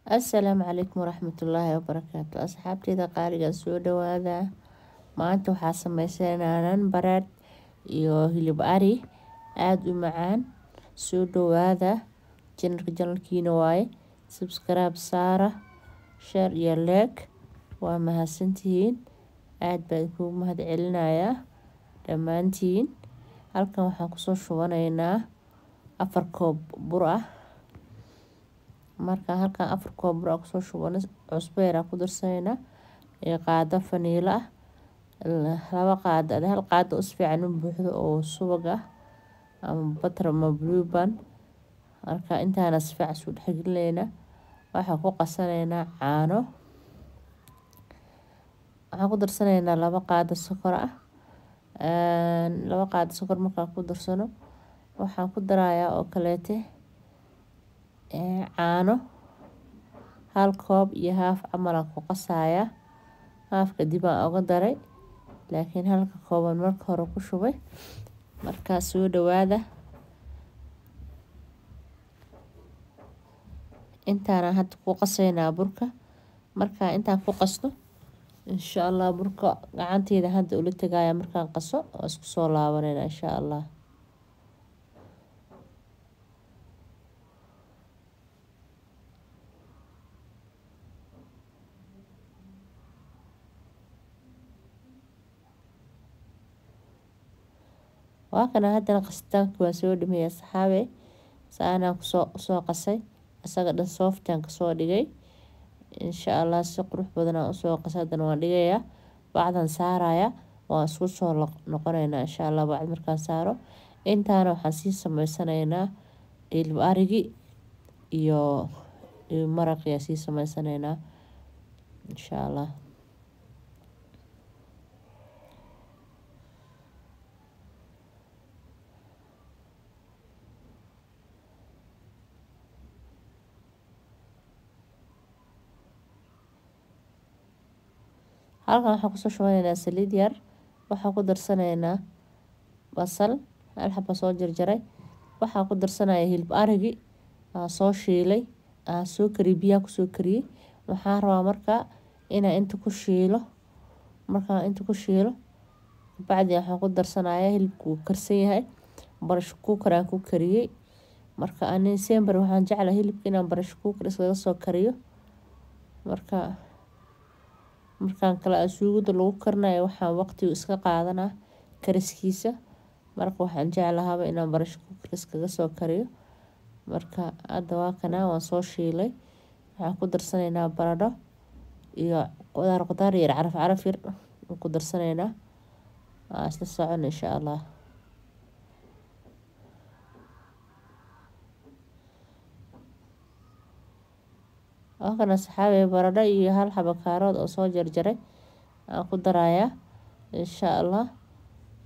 Assalaamu calaykum waraxmatullaahi wabarakaatu. Asxaabteyda qaaliga soo dhawaada. Maanta waxaa sameysanaynaa baradh iyo hilib ari aad u macaan. Soo dhawaada. Channelkiina waaye. Subscribe saara, share iyo like. Waa mahadsantihiin. Aad baan ku mahadcelinayaa dhammaantiin. Halkan waxaan kusoo shubanaynaa 4 koob bur ah. Marka halkan 4 koob bur ah kusoo shubano cusbo yar ku darsanayna ee qaado faniila ah 2 qaado hal qaado is fiican u buuxdo oo subag ah ama butter ama blue band. Marka intaana si fiican u dhaxgelinayna waxa ku qasanaynaa caano. Waxaan ku darsanaynaa 2 qaado sokor ah 2 qaado sokor marka ku darsano waxaan ku darayaa oo kaleete caano 1 koob iyo half camal ku qasaya half kadib aan uga daray laakiin halka kooban marka hore ku shubay. Marka soo dhawaada. intaana hadda ku qasaynaa burka. Marka intaan ku qasno insha Allah burka gacanteeda hadda ula tagaya markaan qaso oo isku soo laabanayna insha Allah. Waakana hadda qasitaanku waa soo dhameeyay saxaabe saana ku soo qasay asaga dhan soft aan ka soo dhigay insha Allah si qurux badan aan u soo qasadan waan dhigayaa bacdan saaraya waan isku soo noqonaynaa insha Allah bacd markaan saaro intaana waxaan sii sameysanaynaa hilib arigi iyo maraq ya sii sameysanaynaa insha Allah. Halkan waxaan kusoo shubanaynaa saliid yar waxaan ku darsanaynaa basal hal xabba soo jarjaray waxaan ku darsanayaa hilib arigi soo shiilay soo kari biyaha ku soo kariyay waxaan rabaa marka inaan inta ku shiilo markaan inta ku shiilo bacdi waxaan ku darsanayaa hilibku karsan yahay barash cooker aan ku kariyay marka aan sember waxaan jeclahay hilibka inaan barash cooker iskaga soo kariyo markaan kala suugada lagu karnayo waxaan waqti iska qaadanaa kariskiisa marka waxaan jeclahay inaan barash cooker iskaga soo kariyo marka hadda waa kana waan soo shiilay waxaan ku darsanaynaa baradho iyo qudaar yar caraf yar ku darsanaynaa isla socon insha Allah. Waakana saxaabe baradho iyo hal xabba kaarood oo soo jarjaray aan ku darayaa insha Allah.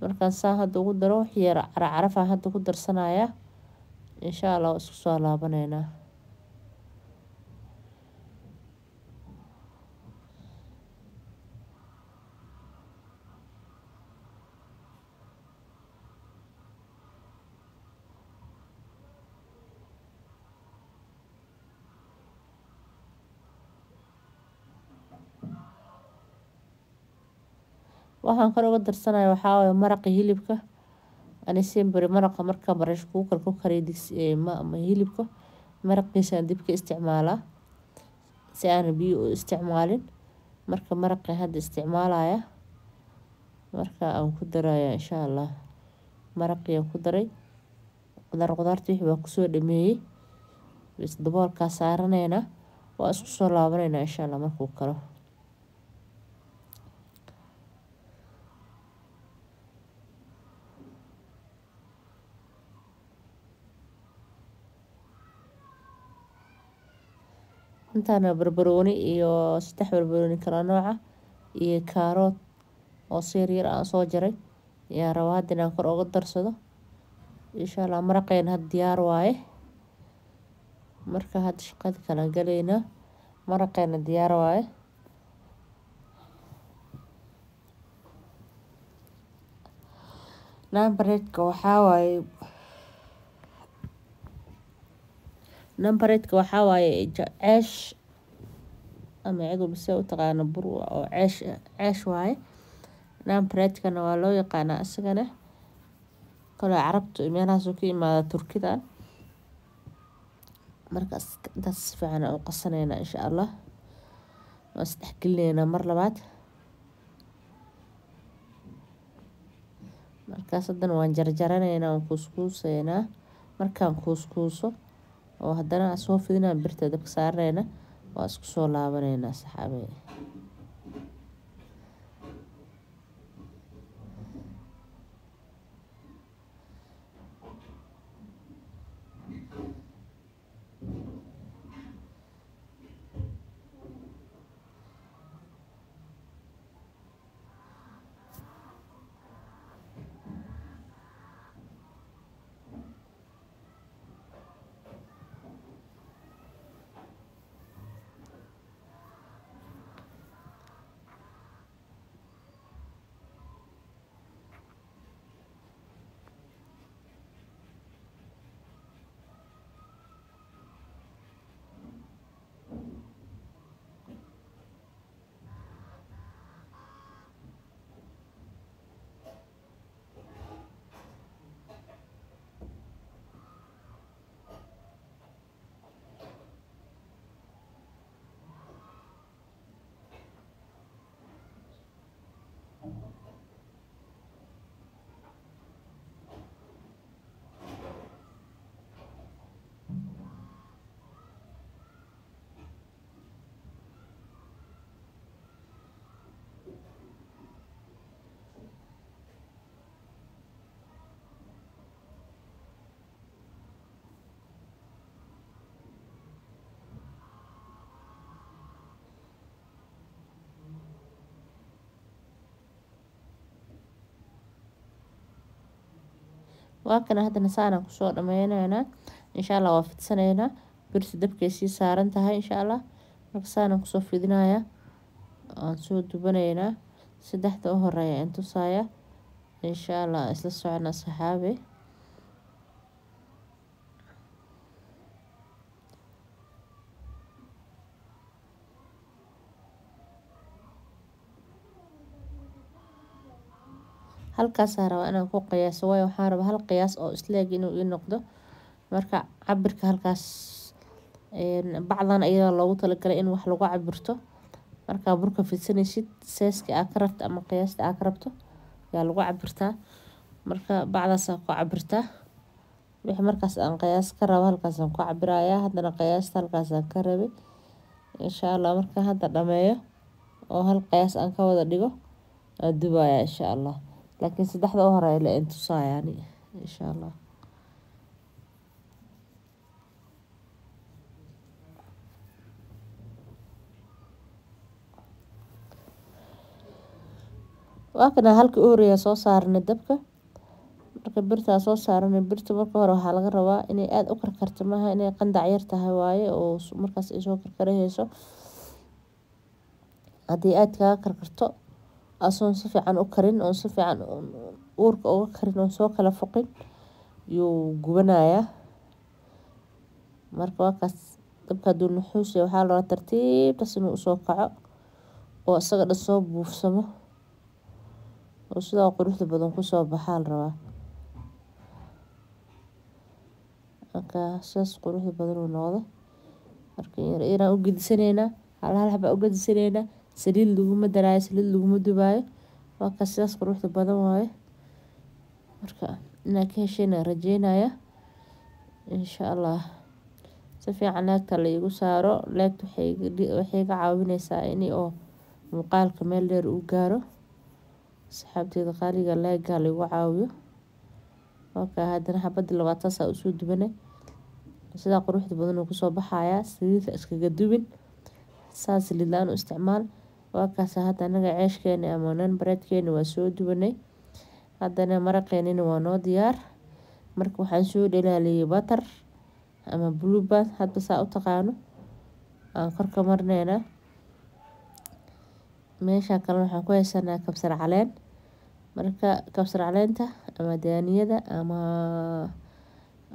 Markaan saa hadda ugu daro wax yar caraf aan hadda ku darsanayaa insha Allah isku soo laabanaynaa. waxaan kor uga darsanayaa waxa waaye maraqa hilibka ani sember maraqa marka barash cooker ku kariyo ma hilibka maraqiisa dib ka isticmaalaa si aan biyo u isticmaalin marka maraqi hadda isticmaalaya marka aan ku darayaa insha Allah maraqi aan ku daray qudaartii wixii waa ku soo dhameeyay bis daboolka saaranayna waa isku soo laabanayna insha Allah markuu karo. intaana barbarooni iyo 3 barbarooni kala nooca iyo kaarood oo seer yar aan soo jaray yaa rabaa hadda inaan kor uga darsado insha Allah maraqeena had diyaar waaye marka hadda shaqada kala galayna maraqeena diyaar waaye nambareedka waxaa waaye ceesh ama cid walba si u taqaano bur oo ceesh waaye. naan breadkana waa loo yaqaanaa isagana kale carabtu meelahaas uu ka imaada turkidan. markaas intaas si fiican u qasanayna insha Allah waa isdhexgelinayna mar labaad. markaas haddana waan jarjaranaynaa waan kuuskuusaynaa. markaan kuuskuuso oo haddana soo fidinaa birta dabka saarayna waa isku soo laabanaynaa saxaabe. waa kana haddana saanaan kusoo dhameynaynaa insha Allah. waa fidsanaynaa birta dabkay sii saaran tahay insha Allah. marka saanaan kusoo fidinayaa aan soo dubanaynaa. saddexda u horeeya aan tusaaya insha Allah. isla socona saxaabe. halkaas rabaa inaan ku qiyaaso waayo waxaan rabaa hal qiyaas oo isleeg inuu ii noqdo. marka cabirka halkaas bacdan iyadoo loogu talagalay in wax lagu cabirto. marka burka fidsanaysid seeska aad ka rabto ama qiyaasta aad ka rabto yaa lagu cabirtaa. marka bacdaas aad ku cabirtaa wixii markaas aan qiyaas ka rabo halkaas aan ku cabirayaa. haddana qiyaasta halkaas aan ka rabay insha Allah. marka hadda dhameeyo oo hal qiyaas aan ka wada dhigo aan dubayaa insha Allah. laakiin saddexda u horeeya la intusaayaan insha Allah. waa kana halka u horeeya soo saarnay dabka. marka birta soo saaranay birta marka hore waxaa laga rabaa inay aad u karkarto maaha inay qandac yar tahay waaye oo markaas ay soo karkarayso. haddii aad kaga karkarto asoon si fiican u karin oo si fiican uurka uga karin oo soo kala foqin yuu gubanayaa. marka waa kaas dabka hadduu nuxuus yahay waxaa la rabaa tartiibtaas inuu usoo kaco oo isaga dhan soo buufsamo oo sidaa quruxda badan kusoo baxaa la rabaa. marka sidaas quruxda badan uu noqdo. marka inaan u gedisanaynaa hal xabaa u gedisanaynaa. saliid laguma daraayo saliid laguma dubaayo. waa kaas sidaas quruxda badan waaye. marka inaad ka heshayna rajeynaya insha Allah. si fiican laagta la igu saaro. laagta waxay ka caawinaysaa in oo muuqaalka meel dheer uu gaaro. saxaabteeda qaaliga laagga la igu caawiyo. marka haddana xabadda labaad taas u soo dubanay sidaa quruxda badan uu kusoo baxayaa. saliidka iskaga dubin saas saliid la'aan u isticmaal. waa kaas hadda anaga ceeshkeena ama naan breadkeena waa soo dubanay. haddana maraqeena waa noo diyaar. marka waxaan soo dhalaaliyay butter ama blue band hadba saa u taqaano aan kor ka marnaynaa. meesha kale waxaan ku haysanaa kabsar caleen. marka kabsar caleenta ama daaniyada ama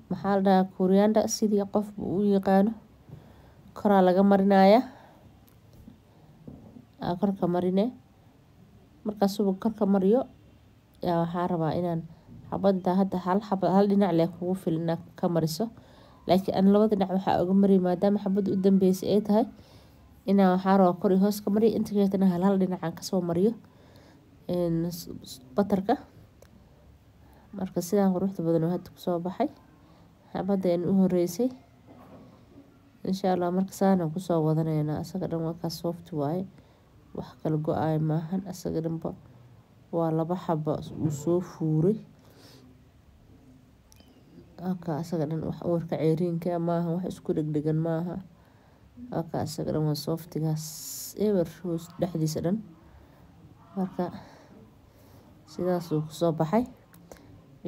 maxaa la dhahaa coriander sidii qofba u yaqaano koraa laga marinayaa. korka marine marka subag korka mariyo yaa waxaa rabaa inaan xabada hadda hal dhinac leh kugu filan ka mariso laakiin aan labada dhinac waxaa uga mariyo maadaama xabada u dambeysay ay tahay inaan waxaa rabaa kor iyo hoos ka mariyo inta kaleetana hal dhinacaan kasoo mariyo batarka. marka sidaan quruxda badan hadda kusoo baxay xabadeen u horeysay insha Allah. marka saana kusoo wadaneynaa asaga dhan waa ka soft waaye wax kala go-ay maahan asaga dhanba waa laba xabo uu soo fuuray asaga dhan wax uurka ceeriinka maaha wax isku dhegdhegan maaha asaga dhan waa softigaas eber hoos dhexdiisa dhan. marka sidaas uu kusoo baxay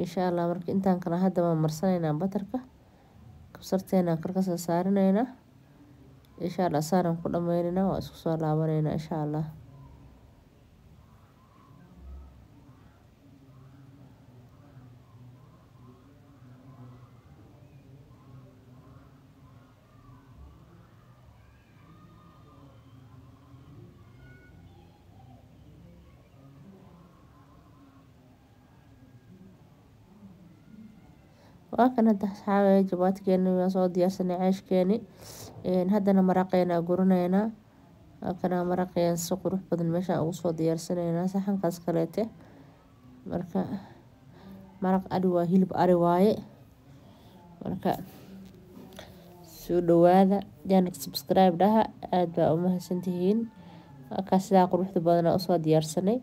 insha Allah. marka intaan kala hadda waan marsanaynaa batarka kabsarteena korka saaranaynaa insha Allah. saaran ku dhameynaa waa isku soo laabanaynaa insha Allah. waa kan hadda asxaabay jabaatigeena waa soo diyaarsanay ceeshkeeni haddana maraqeena guranaynaa kana maraqeen si qurux badan meesha ugu soo diyaarsanaynaa saxankaas kaleete. marka maraq ari waa hilib ari waaye. marka soo dhawaada jank subscribe dhaha aad baa u mahadsantihiin. ka sidaa quruxda badan oo soo diyaarsanay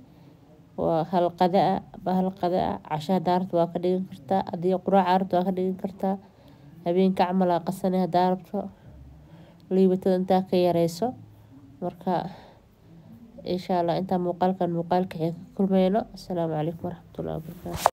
waa hal qada casha daarto waa ka dhigan kartaa hadii quraac arto waa ka dhigan kartaa habeenka camal qasanay daarto liibatada inta ka yareyso. marka insha Allah inta muuqaalka ka kulmayno. assalaamu calaykum waraxmatullaahi wabarakaatuh.